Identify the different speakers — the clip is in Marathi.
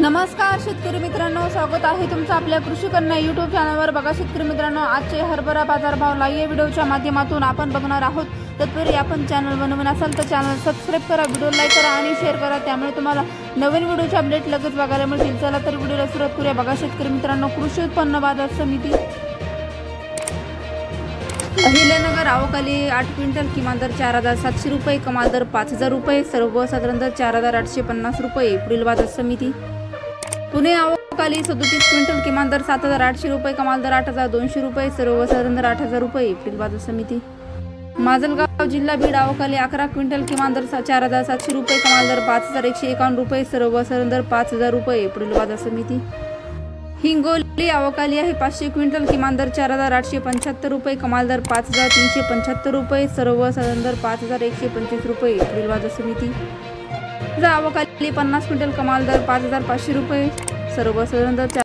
Speaker 1: नमस्कार शेतकरी मित्रांनो, स्वागत आहे तुमचं आपल्या कृषी कन्या यूट्यूब चॅनलवर। बघा शेतकरी मित्रांनो, आजचे हरभरा बाजारभाव लाईव्ह व्हिडिओच्या माध्यमातून आपण बघणार आहोत। तत्पूर्वी आपण चॅनल बनवून असाल तर चॅनल सबस्क्राइब करा, व्हिडिओ लाईक करा आणि शेअर करा, त्यामुळे तुम्हाला नवीन व्हिडिओचे अपडेट लगेच बघायला मिळतील। चला तर व्हिडिओला सुरुवात करूया। बघा शेतकरी मित्रांनो, कृषी उत्पन्न बाजार समिती अहिल्यानगर आवकाली 8 क्विंटल, किमान दर 4700 रुपये, कमाल दर 5000 रुपये, सर्वसाधारण दर 4850 रुपये। पुढील बाजार समिती पुणे आवकाली 37 क्विंटल, किमान दर 7800 रुपये, कमाल दर 8200 रुपये, सर्वसाधारण दर 8000 रुपये। पुढील बाजार समिती माजलगाव जिल्हा बीड आवकाली 11 क्विंटल, किमान दर 4700 रुपये, कमाल दर 5151 रुपये, सर्वसाधारण दर 5000 रुपये। पुढील बाजार समिती हिंगोली आवकाली आहे 500 क्विंटल, किमान दर 4875 रुपये, कमाल दर 5375 रुपये, सर्वसाधारण दर 5125 रुपये। पुढील बाजार समिती आवकाली 50 क्विंटल, कमाल दर 5500 रुपये, सर्वसाधारण दर